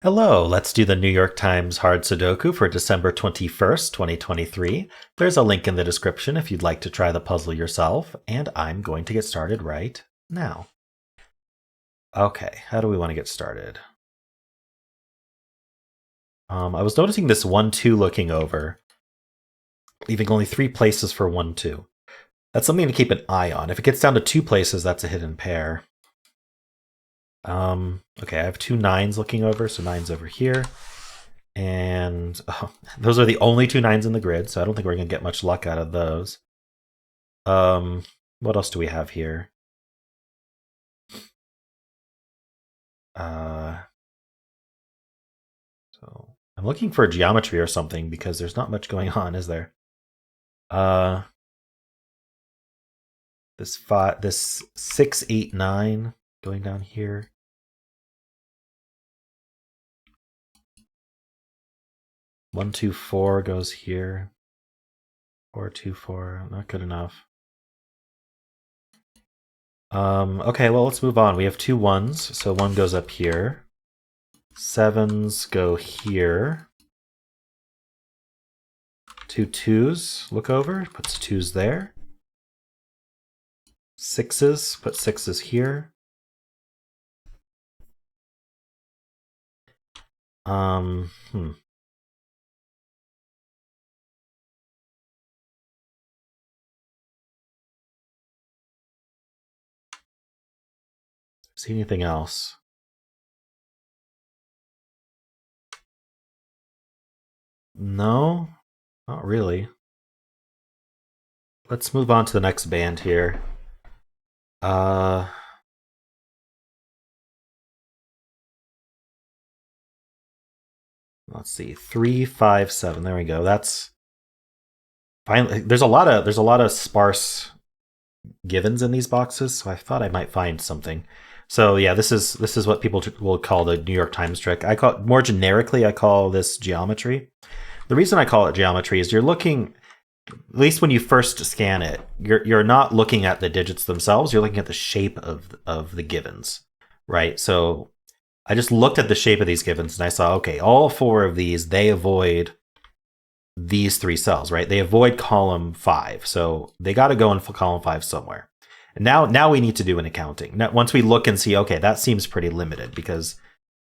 Hello, let's do the New York Times Hard Sudoku for December 21st, 2023. There's a link in the description if you'd like to try the puzzle yourself, and I'm going to get started right now. Okay, how do we want to get started? I was noticing this 1-2 looking over, leaving only 3 places for 1-2. That's something to keep an eye on. If it gets down to 2 places, that's a hidden pair. Okay, I have 2 9s looking over, so 9's over here. And those are the only 2 9s in the grid, so I don't think we're going to get much luck out of those. What else do we have here? So I'm looking for geometry or something because there's not much going on, is there? This 6, 8, 9 going down here. One, 2, 4 goes here. 4, 2, 4, not good enough. Okay, well, let's move on. We have 2 1s, so 1 goes up here. 7s go here. 2 2s look over, puts 2s there. 6s, put 6s here. See anything else? No, not really. Let's move on to the next band here. Let's see, 3, 5, 7. There we go. That's finally. There's a lot of sparse givens in these boxes, so I thought I might find something. So yeah, this is what people will call the New York Times trick. I call it, more generically, I call this geometry. The reason I call it geometry is you're looking, at least when you first scan it, you're not looking at the digits themselves. You're looking at the shape of the givens, right? So I just looked at the shape of these givens and I saw, okay, all 4 of these, they avoid these 3 cells, right? They avoid column 5. So they got to go in column 5 somewhere. And now we need to do an accounting. Now, once we look and see, okay, that seems pretty limited because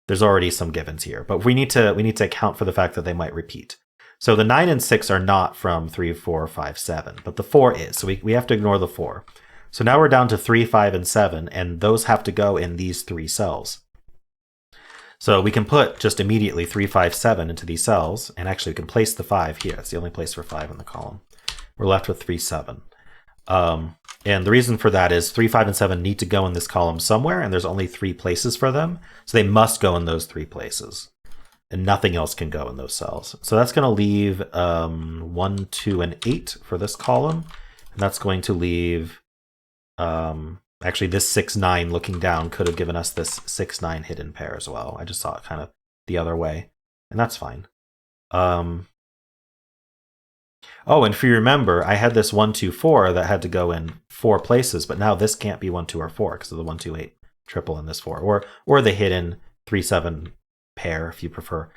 there's already some givens here. But we need to account for the fact that they might repeat. So the 9 and 6 are not from 3, 4, 5, 7, but the 4 is. So we have to ignore the 4. So now we're down to 3, 5, and 7, and those have to go in these 3 cells. So we can put just immediately 3, 5, 7 into these cells, and actually we can place the 5 here. It's the only place for 5 in the column. We're left with 3, 7. And the reason for that is 3, 5, and 7 need to go in this column somewhere, and there's only 3 places for them. So they must go in those 3 places. And nothing else can go in those cells. So that's going to leave 1, 2, and 8 for this column. And that's going to leave... actually, this 6, 9 looking down could have given us this 6, 9 hidden pair as well. I just saw it kind of the other way. And that's fine. Oh, and if you remember, I had this 1, 2, 4 that had to go in 4 places, but now this can't be 1, 2, or 4 because of the 1, 2, 8 triple in this 4, or the hidden 3, 7 pair if you prefer.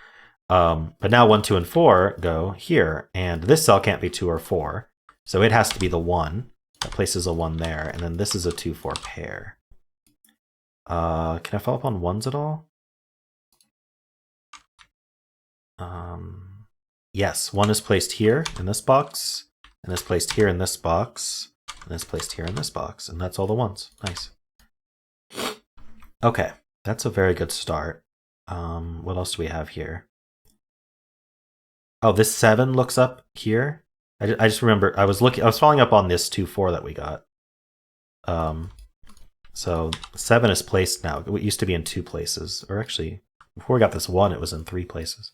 But now 1, 2, and 4 go here, and this cell can't be 2 or 4, so it has to be the 1. That places a 1 there, and then this is a 2, 4 pair. Can I follow up on 1s at all? Yes, 1 is placed here in this box, and is placed here in this box, and is placed here in this box, and that's all the 1s. Nice. Okay, that's a very good start. What else do we have here? Oh, this 7 looks up here. I just remember I was following up on this 2, 4 that we got. So 7 is placed now. It used to be in 2 places, or actually, before we got this 1, it was in 3 places.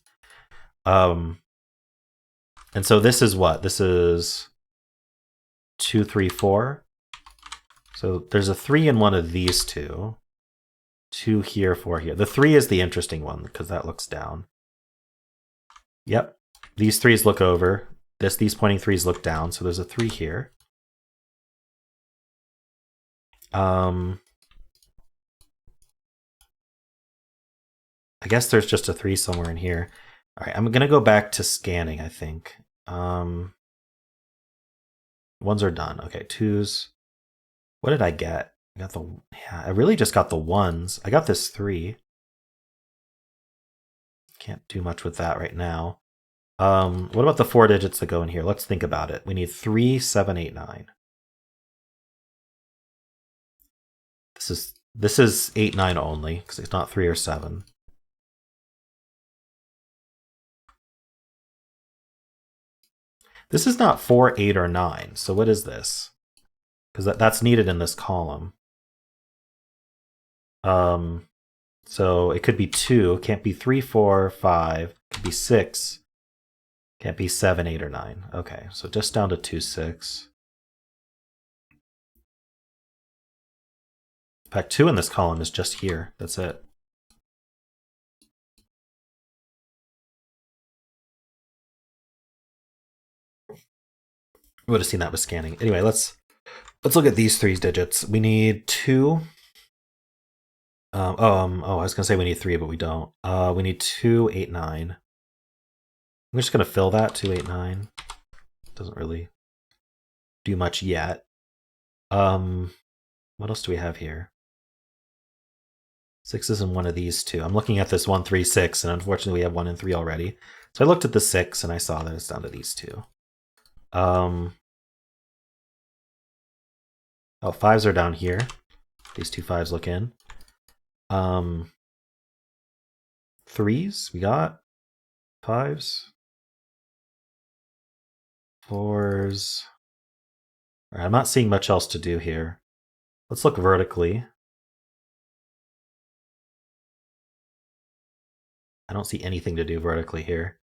And so this is what? This is 2, 3, 4. So there's a 3 in one of these 2. 2 here, 4 here. The 3 is the interesting one because that looks down. Yep. These 3s look over. These pointing 3s look down, so there's a 3 here. I guess there's just a 3 somewhere in here. All right, I'm going to go back to scanning, I think. Ones are done. Okay, 2s. What did I get? I got the... Yeah, I really just got the 1s. I got this 3. Can't do much with that right now. What about the 4 digits that go in here? Let's think about it. We need 3, 7, 8, 9. This is 8, 9 only, because it's not 3 or 7. This is not 4, 8, or 9. So what is this? Because that's needed in this column. So it could be 2. Can't be 3, 4, 5. Could be 6. Can't be 7, 8, or 9. Okay, so just down to 2, 6. In fact, 2 in this column is just here. That's it. We would have seen that with scanning. Anyway, let's look at these 3 digits. We need 2. I was gonna say we need 3, but we don't. We need 2, 8, 9. I'm just gonna fill that 2, 8, 9. Doesn't really do much yet. What else do we have here? 6 is in one of these 2. I'm looking at this 1, 3, 6, and unfortunately we have 1 and 3 already. So I looked at the 6 and I saw that it's down to these 2. Oh, 5s are down here. These 2 5s look in. 3s we got. 5s. 4s. All right, I'm not seeing much else to do here. Let's look vertically. I don't see anything to do vertically here.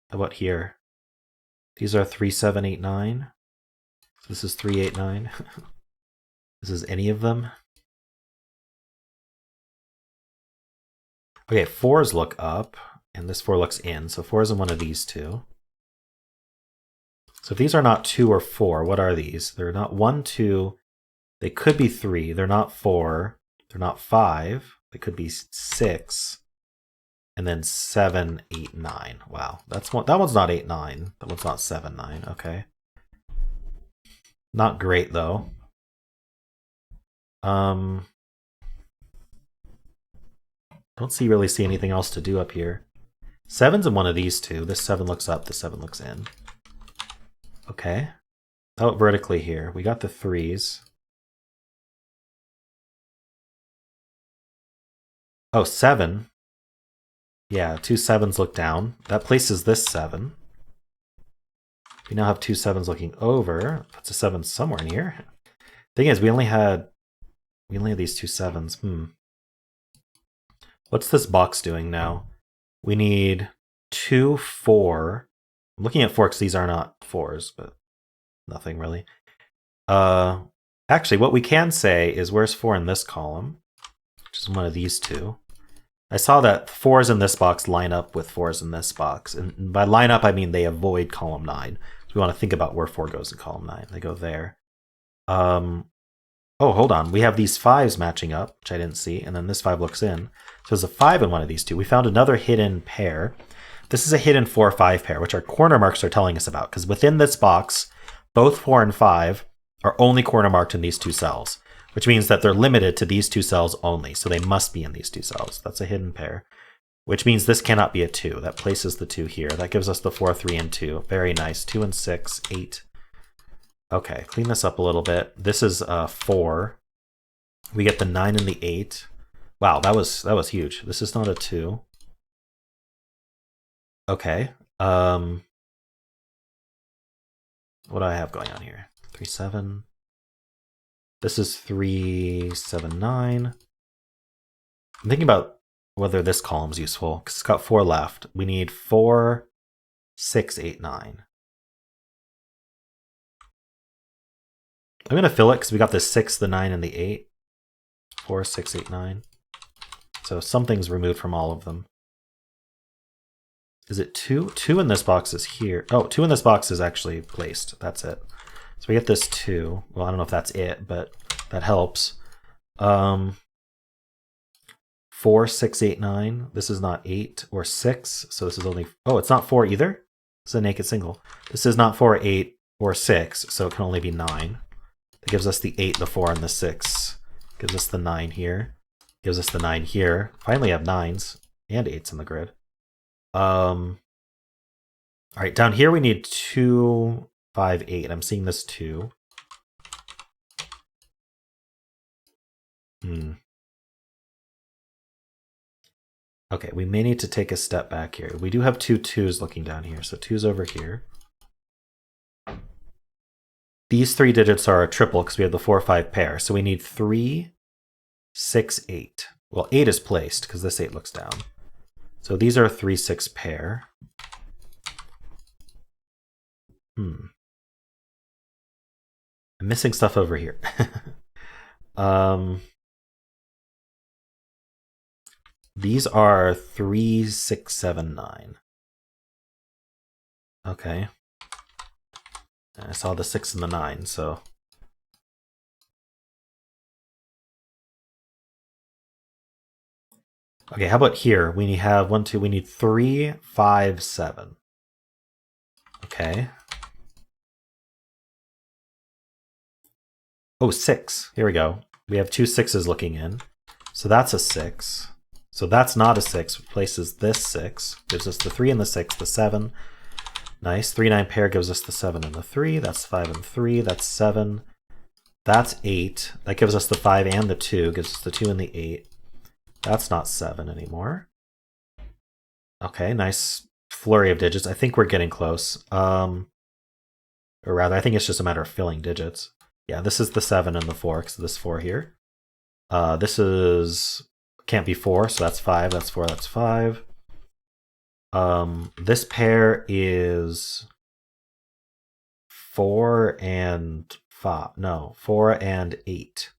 How about here? These are 3, 7, 8, 9. So this is 3, 8, 9. This is any of them. Okay, 4s look up, and this 4 looks in. So 4 is in one of these 2. So if these are not 2 or 4, what are these? They're not 1, 2. They could be 3. They're not 4. They're not 5. They could be 6. And then 7, 8, 9. Wow, that's one. That one's not 8, 9. That one's not 7, 9. Okay. Not great though. Don't really see anything else to do up here. 7's in one of these 2. This 7 looks up, this 7 looks in. Okay. Out vertically here. We got the 3s. Oh, 7. Yeah, 2 7s look down. That places this 7. We now have 2 7s looking over. Puts a 7 somewhere in here. Thing is, we only had these 2 7s. What's this box doing now? We need 2, 4. I'm looking at 4 because these are not 4s, but nothing really. Actually, what we can say is where's 4 in this column, which is one of these 2. I saw that 4s in this box line up with 4s in this box. And by line up, I mean they avoid column 9. So we want to think about where 4 goes in column 9. They go there. Oh, hold on. We have these 5s matching up, which I didn't see. And then this 5 looks in. So there's a 5 in one of these 2. We found another hidden pair. This is a hidden 4-5 pair, which our corner marks are telling us about. Because within this box, both 4 and 5 are only corner marked in these 2 cells, which means that they're limited to these 2 cells only. So they must be in these 2 cells. That's a hidden pair, which means this cannot be a 2. That places the 2 here. That gives us the 4, 3, and 2. Very nice. 2 and 6, 8. Okay, clean this up a little bit. This is 4. We get the 9 and the 8. Wow, that was huge. This is not a 2. Okay. What do I have going on here? 3, 7. This is 3, 7, 9. I'm thinking about whether this column is useful because it's got 4 left. We need 4, 6, 8, 9. I'm going to fill it because we got the 6, the 9, and the 8. 4, 6, 8, 9. So something's removed from all of them. Is it 2? 2 in this box is here. Oh, 2 in this box is actually placed. That's it. So we get this 2. Well, I don't know if that's it, but that helps. Um, 4, 6, 8, 9. This is not 8 or 6, so this is only... Oh, it's not 4 either? It's a naked single. This is not 4, 8, or 6, so it can only be 9. That gives us the 8, the 4, and the 6. Gives us the 9 here. Gives us the 9 here. Finally have 9s and 8s in the grid. All right, down here we need 2, 5, 8. I'm seeing this 2. Okay, we may need to take a step back here. We do have 2 2s looking down here, so 2's over here. These 3 digits are a triple because we have the 4, 5 pair. So we need 3, 6, 8. Well, 8 is placed because this 8 looks down. So these are a 3, 6 pair. I'm missing stuff over here. These are 3, 6, 7, 9. Okay. I saw the 6 and the 9, so... Okay, how about here? We have 1, 2, we need 3, 5, 7. Okay. Oh, 6. Here we go. We have 2 6s looking in. So that's a 6. So that's not a 6. Replaces this 6. Gives us the 3 and the 6, the 7. Nice. 3, 9 pair gives us the 7 and the 3. That's 5 and 3. That's 7. That's 8. That gives us the 5 and the 2. Gives us the 2 and the 8. That's not 7 anymore. Okay, nice flurry of digits. I think we're getting close. Or rather, I think it's just a matter of filling digits. Yeah, this is the 7 and the 4, because this 4 here. This is... can't be 4, so that's 5. That's 4, that's 5. This pair is 4 and 5. No, 4 and 8.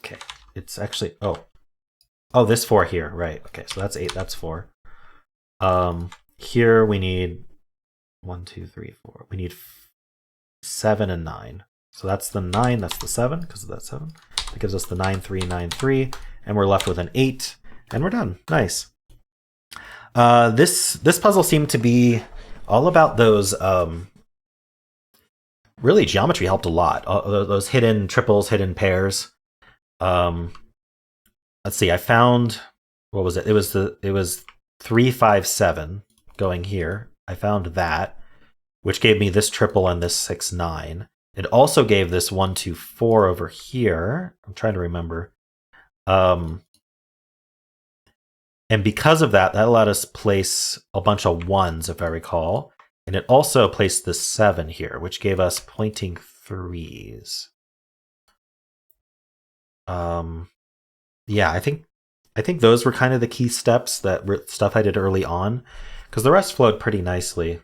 Okay, it's actually... Oh, this 4 here, right. Okay, so that's 8, that's 4. Here we need 1, 2, 3, 4. We need 7 and 9. So that's the 9, that's the 7, because of that 7. That gives us the 9, 3, 9, 3, and we're left with an 8, and we're done. Nice. This puzzle seemed to be all about those... really, geometry helped a lot. Those hidden triples, hidden pairs. Let's see, I found... What was it? It was 3, 5, 7 going here. I found that, which gave me this triple and this 6, 9. It also gave this 1, 2, 4 over here. I'm trying to remember. And because of that, that allowed us place a bunch of 1s, if I recall. And it also placed the 7 here, which gave us pointing 3s. Yeah, I think those were kind of the key steps, that stuff I did early on, because the rest flowed pretty nicely.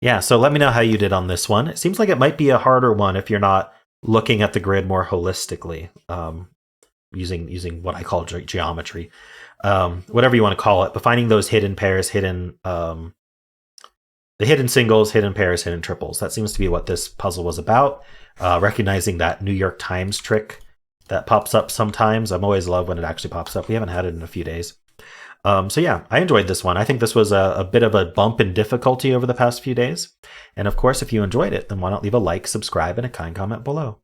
Yeah, so let me know how you did on this one. It seems like it might be a harder one if you're not looking at the grid more holistically, using what I call geometry, whatever you want to call it. But finding those hidden pairs, the hidden singles, hidden pairs, hidden triples. That seems to be what this puzzle was about. Recognizing that New York Times trick that pops up sometimes. I'm always love when it actually pops up. We haven't had it in a few days. So yeah, I enjoyed this one. I think this was a bit of a bump in difficulty over the past few days. And of course, if you enjoyed it, then why not leave a like, subscribe, and a kind comment below.